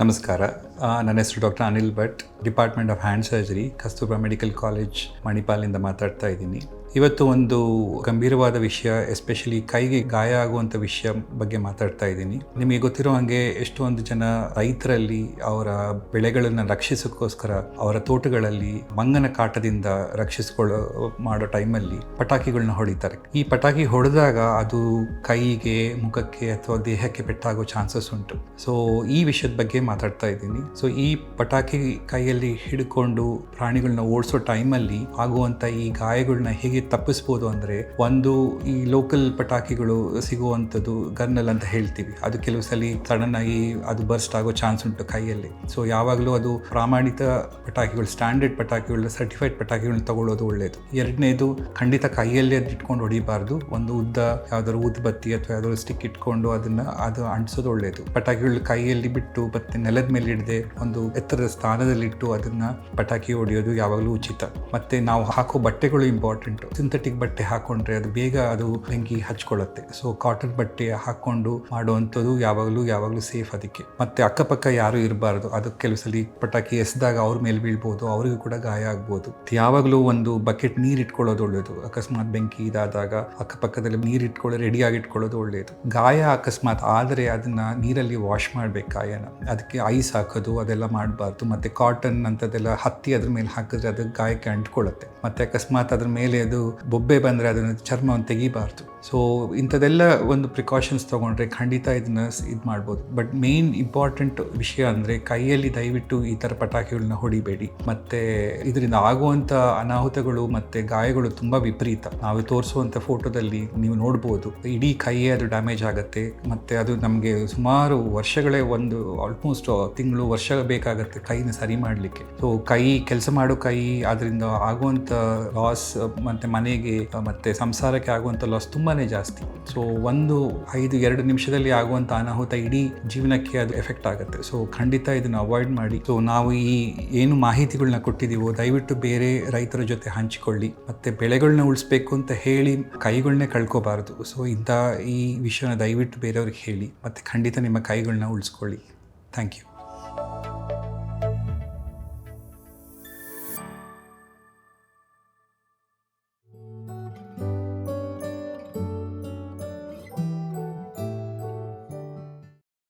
ನಮಸ್ಕಾರ. ನನ್ನ ಹೆಸರು doctor Anil Bhat, department of hand surgery, Kasturba medical college, ಮಣಿಪಾಲಿಂದ ಮಾತಾಡ್ತಾ ಇದ್ದೀನಿ. ಇವತ್ತು ಒಂದು ಗಂಭೀರವಾದ ವಿಷಯ, ಎಸ್ಪೆಷಲಿ ಕೈಗೆ ಗಾಯ ಆಗುವಂಥ ವಿಷಯ ಬಗ್ಗೆ ಮಾತಾಡ್ತಾ ಇದ್ದೀನಿ. ನಿಮಗೆ ಗೊತ್ತಿರೋ ಹಾಗೆ ಎಷ್ಟೊಂದು ಜನ ರೈತರಲ್ಲಿ ಅವರ ಬೆಳೆಗಳನ್ನು ರಕ್ಷಿಸೋಕ್ಕೋಸ್ಕರ ಅವರ ತೋಟಗಳಲ್ಲಿ ಮಂಗನ ಕಾಟದಿಂದ ಮಾಡೋ ಟೈಮಲ್ಲಿ ಪಟಾಕಿಗಳನ್ನ ಹೊಡಿತಾರೆ. ಈ ಪಟಾಕಿ ಹೊಡೆದಾಗ ಅದು ಕೈಗೆ, ಮುಖಕ್ಕೆ ಅಥವಾ ದೇಹಕ್ಕೆ ಪೆಟ್ಟಾಗೋ ಚಾನ್ಸಸ್ ಉಂಟು. ಸೊ ಈ ವಿಷಯದ ಬಗ್ಗೆ ಮಾತಾಡ್ತಾ ಇದ್ದೀನಿ. ಸೊ ಈ ಪಟಾಕಿ ಕೈಯಲ್ಲಿ ಹಿಡ್ಕೊಂಡು ಪ್ರಾಣಿಗಳನ್ನ ಓಡಿಸೋ ಟೈಮಲ್ಲಿ ಆಗುವಂಥ ಈ ಗಾಯಗಳನ್ನ ಹೇಗೆ ತಪ್ಪಿಸ್ಬೋದು ಅಂದರೆ, ಒಂದು, ಈ ಲೋಕಲ್ ಪಟಾಕಿಗಳು ಸಿಗುವಂಥದ್ದು ಗನ್ನಲ್ ಅಂತ ಹೇಳ್ತೀವಿ, ಅದು ಕೆಲವು ಸಲ ಸಡನ್ ಆಗಿ ಅದು ಬರ್ಸ್ಟ್ ಆಗೋ ಚಾನ್ಸ್ ಉಂಟು ಕೈಯಲ್ಲಿ. ಸೊ ಯಾವಾಗಲೂ ಅದು ಪ್ರಾಮಾಣಿತ ಪಟಾಕಿಗಳು, ಸ್ಟ್ಯಾಂಡರ್ಡ್ ಪಟಾಕಿಗಳು, ಸರ್ಟಿಫೈಡ್ ಪಟಾಕಿಗಳನ್ನ ತಗೊಳ್ಳೋದು ಒಳ್ಳೆಯದು. ಎರಡನೇದು, ಖಂಡಿತ ಕೈಯಲ್ಲಿ ಅದು ಇಟ್ಕೊಂಡು ಹೊಡಿಬಾರ್ದು. ಒಂದು ಯಾವ್ದಾದ್ರು ಊದುಬತ್ತಿ ಅಥವಾ ಯಾವ್ದಾದ್ರು ಸ್ಟಿಕ್ ಇಟ್ಕೊಂಡು ಅದು ಅಂಟಿಸೋದು ಒಳ್ಳೆಯದು. ಪಟಾಕಿಗಳು ಕೈಯಲ್ಲಿ ಬಿಟ್ಟು ಮತ್ತೆ ನೆಲದ ಮೇಲೆ ಇಡದೆ ಒಂದು ಎತ್ತರದ ಸ್ಥಾನದಲ್ಲಿಟ್ಟು ಅದನ್ನ ಪಟಾಕಿ ಹೊಡೆಯೋದು ಯಾವಾಗಲೂ ಉಚಿತ. ಮತ್ತೆ ನಾವು ಹಾಕೋ ಬಟ್ಟೆಗಳು ಇಂಪಾರ್ಟೆಂಟ್. ಸಿಂಥೆಟಿಕ್ ಬಟ್ಟೆ ಹಾಕೊಂಡ್ರೆ ಅದು ಬೇಗ ಬೆಂಕಿ ಹಚ್ಕೊಳ್ಳುತ್ತೆ. ಸೊ ಕಾಟನ್ ಬಟ್ಟೆ ಹಾಕೊಂಡು ಮಾಡುವಂಥದ್ದು ಯಾವಾಗಲೂ ಸೇಫ್. ಅದಕ್ಕೆ ಮತ್ತೆ ಅಕ್ಕಪಕ್ಕ ಯಾರು ಇರಬಾರ್ದು. ಅದು ಕೆಲವು ಸಲ ಪಟಾಕಿ ಎಸೆದಾಗ ಅವ್ರ ಮೇಲೆ ಬೀಳ್ಬೋದು, ಅವ್ರಿಗೂ ಕೂಡ ಗಾಯ ಆಗ್ಬೋದು. ಯಾವಾಗಲೂ ಒಂದು ಬಕೆಟ್ ನೀರು ಇಟ್ಕೊಳ್ಳೋದು ಒಳ್ಳೆಯದು. ಅಕಸ್ಮಾತ್ ಬೆಂಕಿ ಇದಾದಾಗ ಅಕ್ಕಪಕ್ಕದಲ್ಲಿ ನೀರು ರೆಡಿಯಾಗಿ ಇಟ್ಕೊಳ್ಳೋದು ಒಳ್ಳೆಯದು. ಗಾಯ ಅಕಸ್ಮಾತ್ ಆದರೆ ಅದನ್ನ ನೀರಲ್ಲಿ ವಾಶ್ ಮಾಡ್ಬೇಕು ಗಾಯನ. ಅದಕ್ಕೆ ಐಸ್ ಹಾಕೋದು ಅದೆಲ್ಲ ಮಾಡಬಾರ್ದು. ಮತ್ತೆ ಕಾಟನ್ ಅಂತದೆಲ್ಲ ಹತ್ತಿ ಅದ್ರ ಮೇಲೆ ಹಾಕಿದ್ರೆ ಅದು ಗಾಯಕ್ಕೆ ಅಂಟ್ಕೊಳ್ಳುತ್ತೆ. ಮತ್ತೆ ಅಕಸ್ಮಾತ್ ಅದ್ರ ಮೇಲೆ ಅದು ಬೊಬ್ಬೆ ಬಂದರೆ ಅದನ್ನು ಚರ್ಮವನ್ನು ತೆಗಿಬಾರ್ದು. ಸೊ ಇಂಥದ್ದೆಲ್ಲ ಒಂದು ಪ್ರಿಕಾಷನ್ಸ್ ತೊಗೊಂಡ್ರೆ ಖಂಡಿತ ಇದನ್ನ ಮಾಡ್ಬೋದು. ಬಟ್ ಮೇನ್ ಇಂಪಾರ್ಟೆಂಟ್ ವಿಷಯ ಅಂದರೆ, ಕೈಯಲ್ಲಿ ದಯವಿಟ್ಟು ಈ ಥರ ಪಟಾಕಿಗಳನ್ನ ಹೊಡಿಬೇಡಿ. ಮತ್ತು ಇದರಿಂದ ಆಗುವಂಥ ಅನಾಹುತಗಳು ಮತ್ತು ಗಾಯಗಳು ತುಂಬ ವಿಪರೀತ. ನಾವು ತೋರಿಸುವಂಥ ಫೋಟೋದಲ್ಲಿ ನೀವು ನೋಡ್ಬೋದು, ಇಡೀ ಕೈಯೇ ಅದು ಡ್ಯಾಮೇಜ್ ಆಗುತ್ತೆ. ಮತ್ತು ಅದು ನಮಗೆ ಸುಮಾರು ವರ್ಷಗಳೇ, ಒಂದು ಆಲ್ಮೋಸ್ಟ್ ತಿಂಗಳು, ವರ್ಷ ಬೇಕಾಗುತ್ತೆ ಕೈನ ಸರಿ ಮಾಡಲಿಕ್ಕೆ. ಸೊ ಕೆಲಸ ಮಾಡೋ ಕೈ, ಅದರಿಂದ ಆಗುವಂಥ ಲಾಸ್ ಮತ್ತು ಮನೆಗೆ ಮತ್ತು ಸಂಸಾರಕ್ಕೆ ಆಗುವಂಥ ಲಾಸ್ ತುಂಬಾ ಜಾಸ್ತಿ. ಸೊ 2 ನಿಮಿಷದಲ್ಲಿ ಆಗುವಂಥ ಅನಾಹುತ ಇಡೀ ಜೀವನಕ್ಕೆ ಅದು ಎಫೆಕ್ಟ್ ಆಗುತ್ತೆ. ಸೊ ಖಂಡಿತ ಇದನ್ನು ಅವಾಯ್ಡ್ ಮಾಡಿ. ಸೊ ನಾವು ಏನು ಮಾಹಿತಿಗಳನ್ನ ಕೊಟ್ಟಿದ್ದೀವೋ ದಯವಿಟ್ಟು ಬೇರೆ ರೈತರ ಜೊತೆ ಹಂಚಿಕೊಳ್ಳಿ. ಮತ್ತು ಬೆಳೆಗಳನ್ನ ಉಳಿಸ್ಬೇಕು ಅಂತ ಹೇಳಿ ಕೈಗಳನ್ನೇ ಕಳ್ಕೋಬಾರ್ದು. ಸೊ ಈ ವಿಷಯನ ದಯವಿಟ್ಟು ಬೇರೆಯವ್ರಿಗೆ ಹೇಳಿ, ಮತ್ತು ಖಂಡಿತ ನಿಮ್ಮ ಕೈಗಳನ್ನ ಉಳಿಸ್ಕೊಳ್ಳಿ. Thank you.